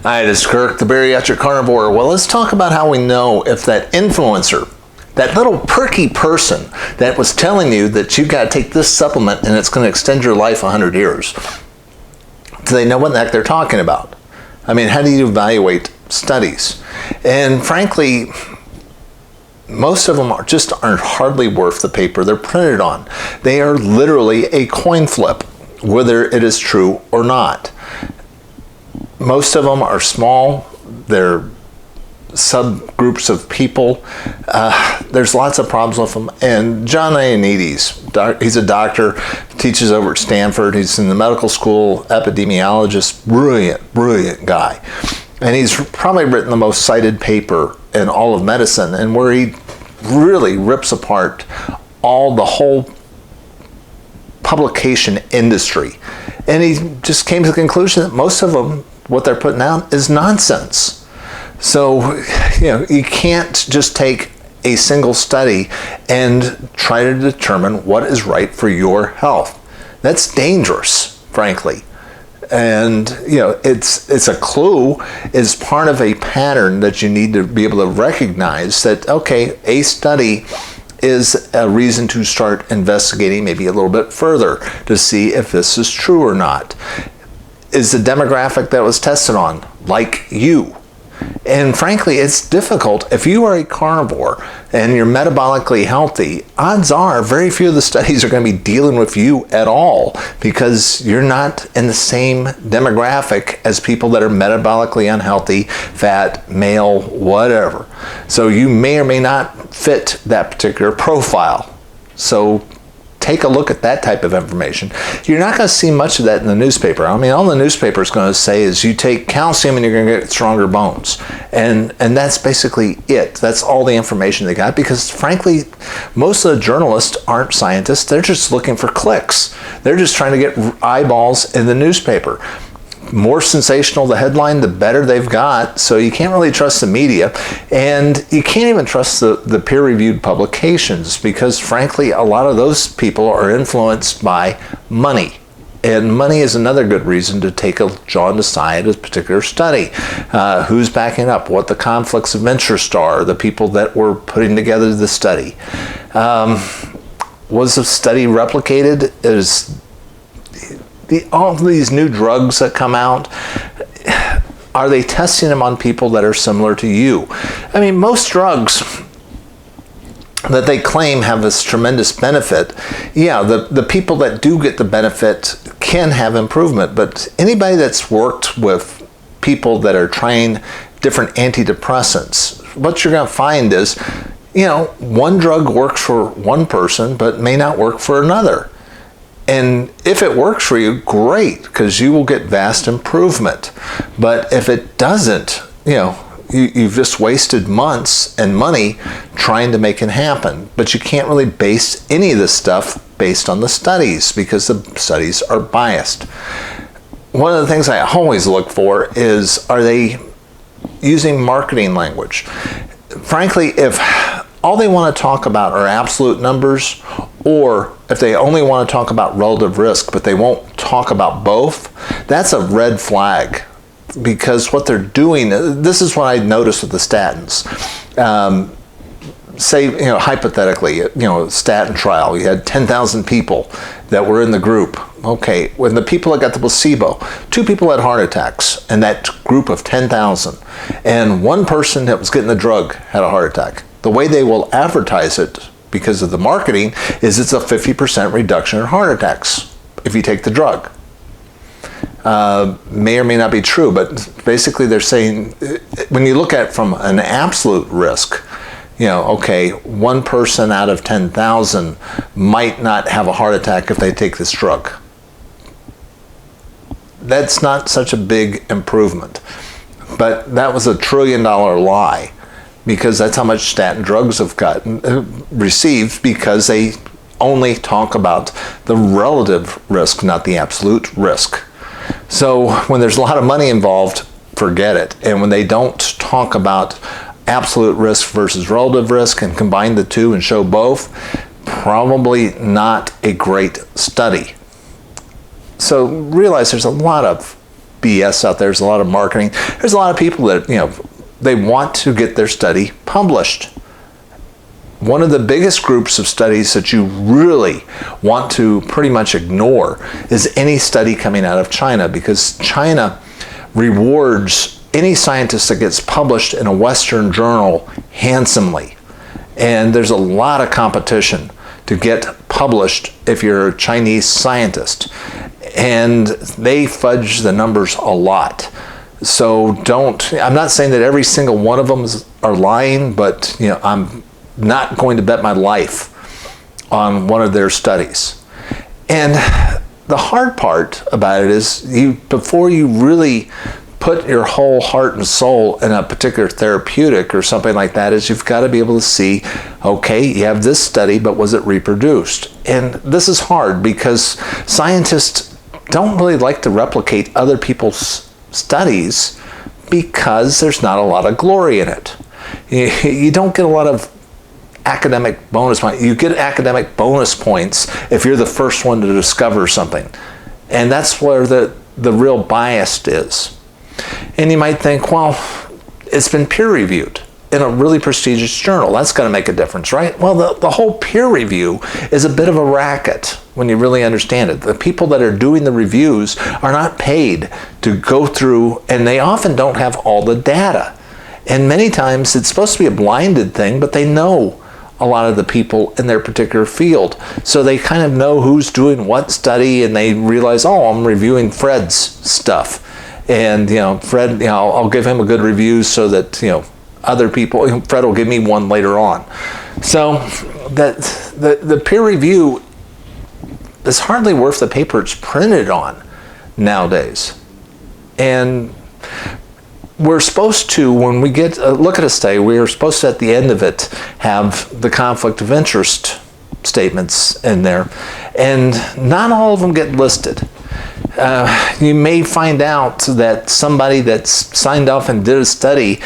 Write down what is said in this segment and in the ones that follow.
Hi, this is Kirk, the bariatric carnivore. Well, let's talk about how we know if that influencer, that little perky person that was telling you that you've got to take this supplement and it's going to extend your life 100 years, do they know what the heck they're talking about? I mean, how do you evaluate studies? And frankly, most of them aren't hardly worth the paper they're printed on. They are literally a coin flip, whether it is true or not. Most of them are small. They're subgroups of people. There's lots of problems with them. And John Ioannidis, he's a doctor, teaches over at Stanford. He's in the medical school, epidemiologist, brilliant guy. And he's probably written the most cited paper in all of medicine, and where he really rips apart the whole publication industry. And he just came to the conclusion that most of them, what they're putting out is nonsense. So, you can't just take a single study and try to determine what is right for your health. That's dangerous, frankly. And, it's a clue, it's part of a pattern that you need to be able to recognize that, okay, a study is a reason to start investigating maybe a little bit further to see if this is true or not. Is the demographic that was tested on like you? And frankly, it's difficult. If you are a carnivore and you're metabolically healthy, odds are very few of the studies are going to be dealing with you at all, because you're not in the same demographic as people that are metabolically unhealthy, fat, male, whatever. So you may or may not fit that particular profile. So take a look at that type of information. You're not going to see much of that in the newspaper. I mean, all the newspaper is going to say is you take calcium and you're going to get stronger bones. And that's basically it. That's all the information they got, because frankly, most of the journalists aren't scientists. They're just looking for clicks. They're just trying to get eyeballs in the newspaper. More sensational the headline, the better they've got. So you can't really trust the media, and you can't even trust the peer-reviewed publications, because frankly, a lot of those people are influenced by money. And money is another good reason to take a jaundiced eye at a particular study. Who's backing up? What the conflicts of interest are, the people that were putting together the study. Was the study replicated? All these new drugs that come out, are they testing them on people that are similar to you? I mean, most drugs that they claim have this tremendous benefit, the people that do get the benefit can have improvement, but anybody that's worked with people that are trying different antidepressants, what you're going to find is, one drug works for one person but may not work for another. And if it works for you, great, because you will get vast improvement. But if it doesn't, you've just wasted months and money trying to make it happen. But you can't really base any of this stuff based on the studies, because the studies are biased. One of the things I always look for is, are they using marketing language? Frankly, if all they want to talk about are absolute numbers, or if they only want to talk about relative risk, but they won't talk about both, that's a red flag. Because what they're doing, this is what I noticed with the statins. Say, hypothetically, statin trial, you had 10,000 people that were in the group. Okay, when the people that got the placebo, 2 people had heart attacks in that group of 10,000, and 1 person that was getting the drug had a heart attack. The way they will advertise it, because of the marketing, is it's a 50% reduction in heart attacks if you take the drug. May or may not be true, but basically they're saying, when you look at it from an absolute risk, 1 person out of 10,000 might not have a heart attack if they take this drug. That's not such a big improvement. But that was a $1 trillion lie, because that's how much statin drugs have received, because they only talk about the relative risk, not the absolute risk. So when there's a lot of money involved, forget it. And when they don't talk about absolute risk versus relative risk and combine the two and show both, probably not a great study. So realize there's a lot of BS out there. There's a lot of marketing. There's a lot of people that, they want to get their study published. One of the biggest groups of studies that you really want to pretty much ignore is any study coming out of China, because China rewards any scientist that gets published in a Western journal handsomely. And there's a lot of competition to get published if you're a Chinese scientist. And they fudge the numbers a lot. So I'm not saying that every single one of them are lying, but I'm not going to bet my life on one of their studies. And the hard part about it is before you really put your whole heart and soul in a particular therapeutic or something like that, is you've got to be able to see, okay, you have this study, but was it reproduced? And this is hard because scientists don't really like to replicate other people's studies because there's not a lot of glory in it. You don't get a lot of academic bonus points. You get academic bonus points if you're the first one to discover something. And that's where the real bias is. And you might think, well, it's been peer reviewed in a really prestigious journal. That's going to make a difference, right? Well, the whole peer review is a bit of a racket when you really understand it. The people that are doing the reviews are not paid to go through, and they often don't have all the data. And many times it's supposed to be a blinded thing, but they know a lot of the people in their particular field. So they kind of know who's doing what study, and they realize, oh, I'm reviewing Fred's stuff. And, Fred, I'll give him a good review so that, other people, Fred will give me one later on. So that the peer review is hardly worth the paper it's printed on nowadays. And we're supposed to, when we get a look at a study, we are supposed to, at the end of it, have the conflict of interest statements in there. And not all of them get listed. You may find out that somebody that's signed off and did a study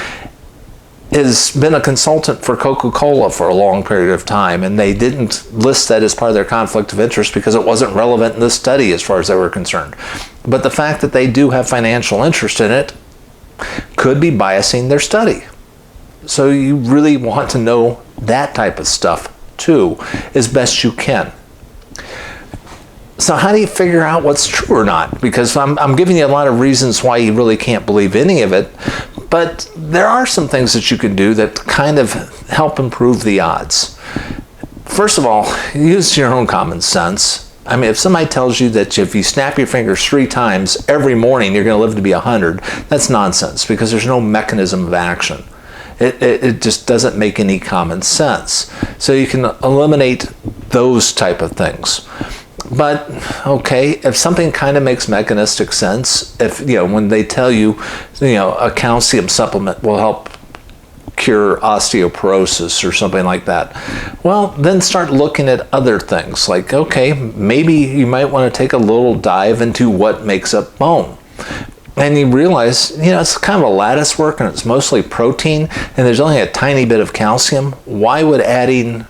has been a consultant for Coca-Cola for a long period of time, and they didn't list that as part of their conflict of interest because it wasn't relevant in the study as far as they were concerned. But the fact that they do have financial interest in it could be biasing their study. So you really want to know that type of stuff too, as best you can. So how do you figure out what's true or not? Because I'm giving you a lot of reasons why you really can't believe any of it, but there are some things that you can do that kind of help improve the odds. First of all, use your own common sense. I mean, if somebody tells you that if you snap your fingers 3 times every morning, you're going to live to be 100, that's nonsense because there's no mechanism of action. It just doesn't make any common sense. So you can eliminate those type of things. But, okay, if something kind of makes mechanistic sense, if, when they tell you, a calcium supplement will help cure osteoporosis or something like that, well, then start looking at other things. Like, okay, maybe you might want to take a little dive into what makes up bone. And you realize, it's kind of a lattice work and it's mostly protein and there's only a tiny bit of calcium. Why would adding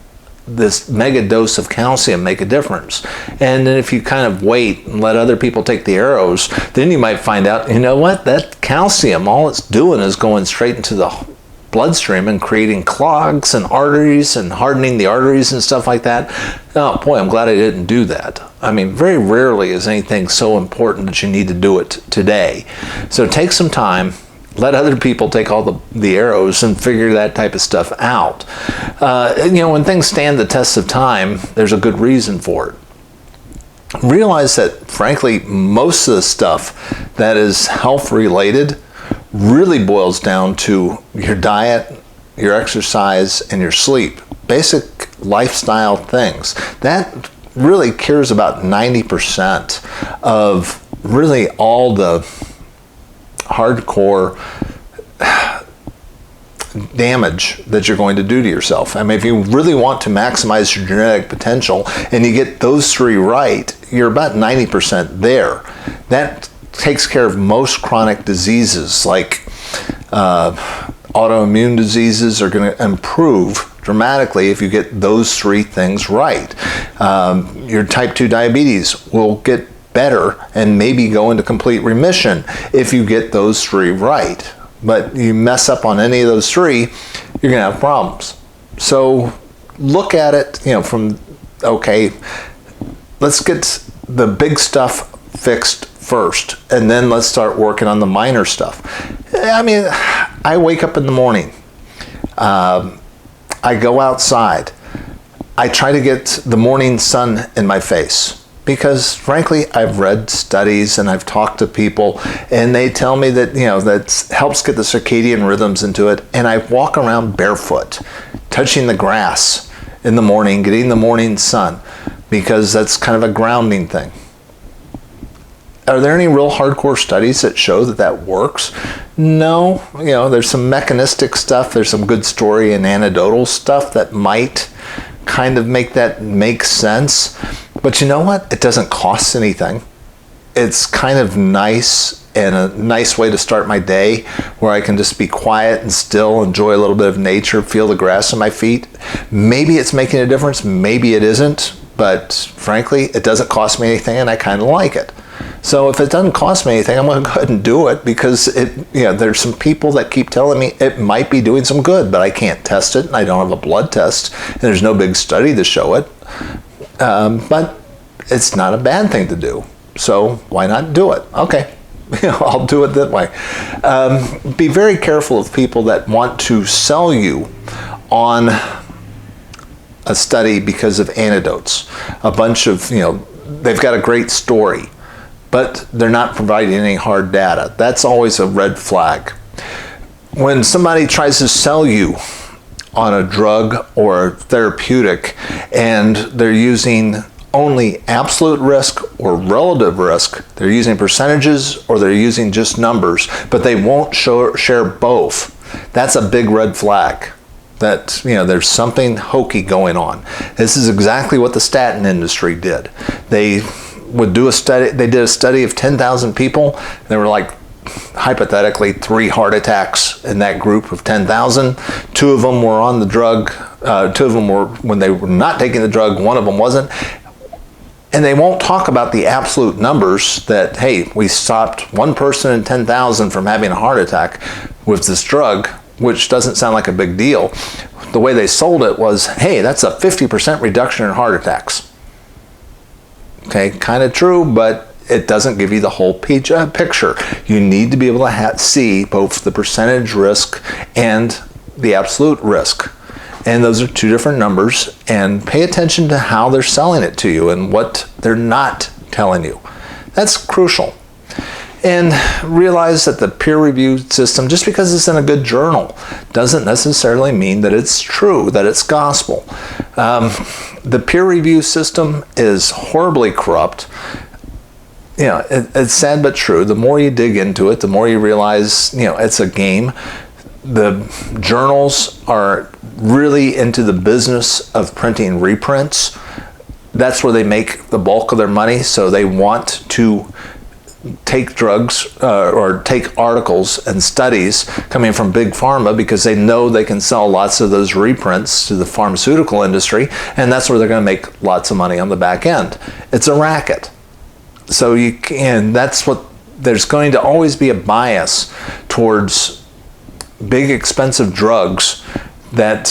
this mega dose of calcium make a difference? And then if you kind of wait and let other people take the arrows, then you might find out, that calcium, all it's doing is going straight into the bloodstream and creating clogs and arteries and hardening the arteries and stuff like that. Oh boy, I'm glad I didn't do that. I mean, very rarely is anything so important that you need to do it today. So take some time, let other people take all the arrows and figure that type of stuff out. When things stand the test of time, there's a good reason for it. Realize that, frankly, most of the stuff that is health related really boils down to your diet, your exercise, and your sleep. Basic lifestyle things. That really cures about 90% of really all the hardcore damage that you're going to do to yourself. I mean, if you really want to maximize your genetic potential and you get those 3 right, you're about 90% there. That takes care of most chronic diseases, like autoimmune diseases are going to improve dramatically if you get those 3 things right. Your type 2 diabetes will get better and maybe go into complete remission if you get those 3 right. But you mess up on any of those 3, you're going to have problems. So look at it, from, okay, let's get the big stuff fixed first, and then let's start working on the minor stuff. I mean, I wake up in the morning, I go outside, I try to get the morning sun in my face, because frankly, I've read studies and I've talked to people, and they tell me that, that helps get the circadian rhythms into it. And I walk around barefoot, touching the grass in the morning, getting the morning sun, because that's kind of a grounding thing. Are there any real hardcore studies that show that that works? No. There's some mechanistic stuff, there's some good story and anecdotal stuff that might kind of make that make sense. But you know what? It doesn't cost anything. It's kind of nice, and a nice way to start my day, where I can just be quiet and still, enjoy a little bit of nature, feel the grass on my feet. Maybe it's making a difference, maybe it isn't, but frankly, it doesn't cost me anything, and I kind of like it. So if it doesn't cost me anything, I'm going to go ahead and do it, because there's some people that keep telling me it might be doing some good, but I can't test it, and I don't have a blood test, and there's no big study to show it. But it's not a bad thing to do. So why not do it? Okay, I'll do it that way. Be very careful of people that want to sell you on a study because of anecdotes. A bunch of, they've got a great story, but they're not providing any hard data. That's always a red flag. When somebody tries to sell you on a drug or a therapeutic, and they're using only absolute risk or relative risk, they're using percentages, or they're using just numbers, but they won't share both, that's a big red flag. That, there's something hokey going on. This is exactly what the statin industry did. They would do a study, they did a study of 10,000 people, and there were like, hypothetically, 3 heart attacks in that group of 10,000. 2 of them were on the drug, 2 of them were when they were not taking the drug, 1 of them wasn't. And they won't talk about the absolute numbers that, hey, we stopped 1 person in 10,000 from having a heart attack with this drug, which doesn't sound like a big deal. The way they sold it was, hey, that's a 50% reduction in heart attacks. Okay, kind of true, but it doesn't give you the whole picture. You need to be able to see both the percentage risk and the absolute risk. And those are 2 different numbers, and pay attention to how they're selling it to you and what they're not telling you. That's crucial. And realize that the peer review system, just because it's in a good journal, doesn't necessarily mean that it's true, that it's gospel. The peer review system is horribly corrupt. It's sad but true. The more you dig into it, the more you realize, it's a game. The journals are really into the business of printing reprints. That's where they make the bulk of their money, so they want to take drugs or take articles and studies coming from big pharma, because they know they can sell lots of those reprints to the pharmaceutical industry, and that's where they're going to make lots of money on the back end. It's a racket. So there's going to always be a bias towards big expensive drugs that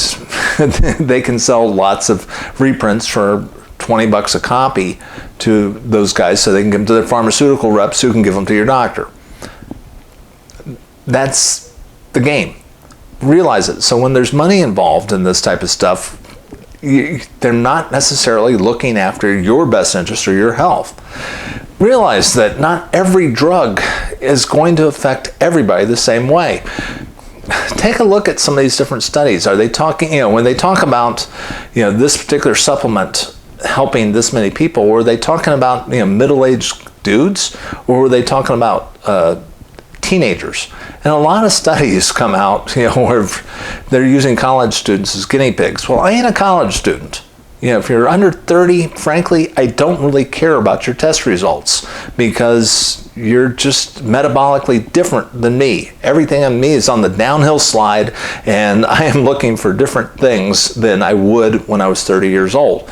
they can sell lots of reprints for $20 a copy to those guys, so they can give them to their pharmaceutical reps, who can give them to your doctor. That's the game. Realize it. So when there's money involved in this type of stuff, they're not necessarily looking after your best interest or your health. Realize that not every drug is going to affect everybody the same way. Take a look at some of these different studies. Are they talking, when they talk about, this particular supplement helping this many people, were they talking about, middle-aged dudes, or were they talking about teenagers? And a lot of studies come out, where they're using college students as guinea pigs. Well, I ain't a college student. If you're under 30, frankly, I don't really care about your test results, because you're just metabolically different than me. Everything on me is on the downhill slide, and I am looking for different things than I would when I was 30 years old.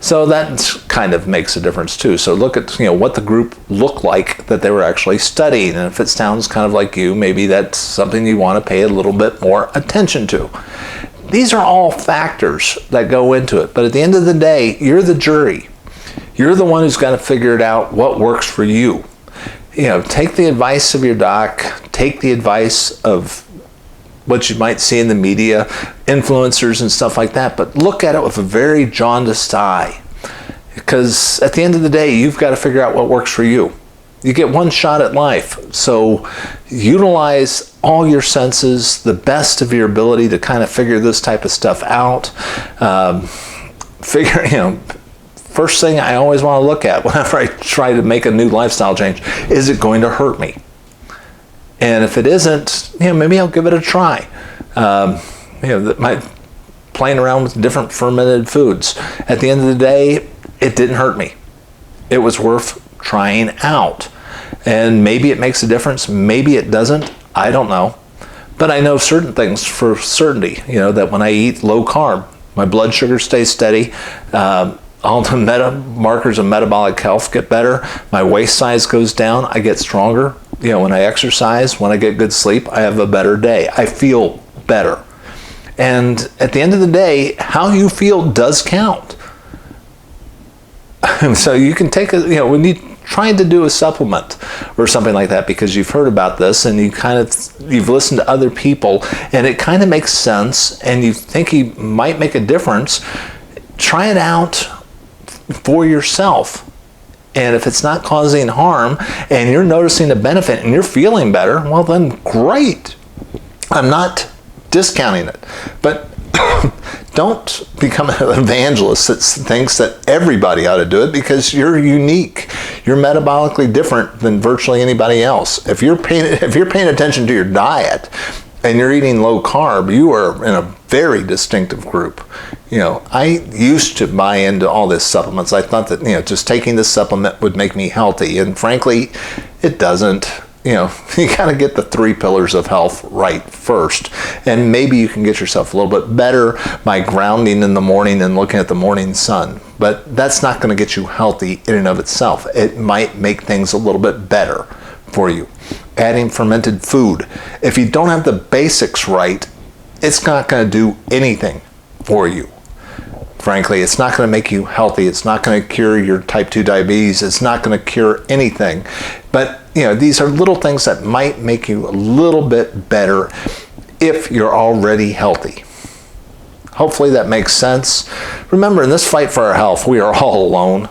So that kind of makes a difference too. So look at what the group looked like that they were actually studying, and if it sounds kind of like you, maybe that's something you want to pay a little bit more attention to. These are all factors that go into it, but at the end of the day, you're the jury. You're the one who's got to figure it out what works for you. Take the advice of your doc, take the advice of what you might see in the media, influencers and stuff like that, but look at it with a very jaundiced eye. Because at the end of the day, you've got to figure out what works for you. You get one shot at life, so utilize all your senses, the best of your ability to kind of figure this type of stuff out. First thing I always want to look at whenever I try to make a new lifestyle change, is it going to hurt me? And if it isn't, maybe I'll give it a try. Playing around with different fermented foods. At the end of the day, it didn't hurt me. It was worth trying out. And maybe it makes a difference, maybe it doesn't, I don't know. But I know certain things for certainty, that when I eat low carb, my blood sugar stays steady, all the markers of metabolic health get better, my waist size goes down, I get stronger. When I exercise, when I get good sleep, I have a better day. I feel better. And at the end of the day, how you feel does count. So you can take when you're trying to do a supplement or something like that, because you've heard about this and you've listened to other people and it kind of makes sense and you think you might make a difference, try it out for yourself. And if it's not causing harm and you're noticing the benefit and you're feeling better, well then great. I'm not discounting it. But don't become an evangelist that thinks that everybody ought to do it, because you're unique. You're metabolically different than virtually anybody else. If you're paying attention to your diet and you're eating low carb, you are in a very distinctive group. I used to buy into all this supplements. I thought that, just taking this supplement would make me healthy. And frankly, it doesn't. You got to get the 3 pillars of health right first. And maybe you can get yourself a little bit better by grounding in the morning and looking at the morning sun. But that's not going to get you healthy in and of itself. It might make things a little bit better for you. Adding fermented food. If you don't have the basics right, it's not going to do anything for you. Frankly, it's not going to make you healthy. It's not going to cure your type 2 diabetes. It's not going to cure anything. But, these are little things that might make you a little bit better if you're already healthy. Hopefully that makes sense. Remember, in this fight for our health, we are all alone.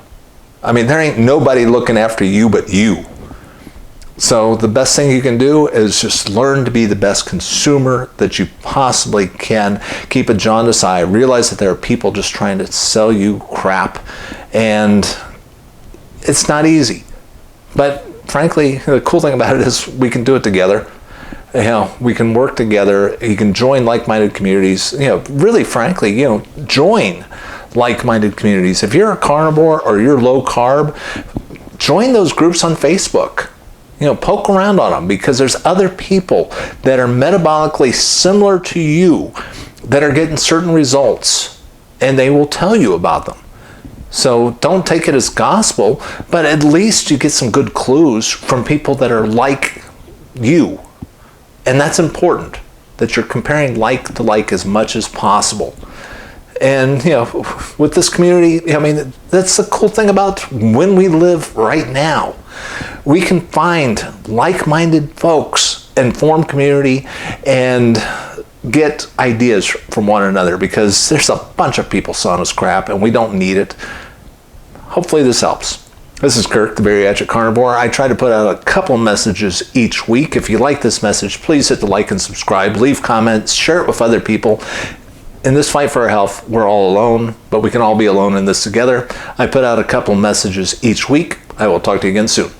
There ain't nobody looking after you but you. So the best thing you can do is just learn to be the best consumer that you possibly can. Keep a jaundiced eye. Realize that there are people just trying to sell you crap. And it's not easy. But frankly, the cool thing about it is we can do it together. We can work together. You can join like-minded communities. Really frankly, join like-minded communities. If you're a carnivore or you're low carb, join those groups on Facebook. Poke around on them, because there's other people that are metabolically similar to you that are getting certain results, and they will tell you about them. So don't take it as gospel, but at least you get some good clues from people that are like you. And that's important, that you're comparing like to like as much as possible. And, with this community, that's the cool thing about when we live right now. We can find like-minded folks and form community and get ideas from one another, because there's a bunch of people selling us crap and we don't need it. Hopefully this helps. This is Kirk, the Bariatric Carnivore. I try to put out a couple messages each week. If you like this message, please hit the like and subscribe, leave comments, share it with other people. In this fight for our health, we're all alone, but we can all be alone in this together. I put out a couple messages each week. I will talk to you again soon.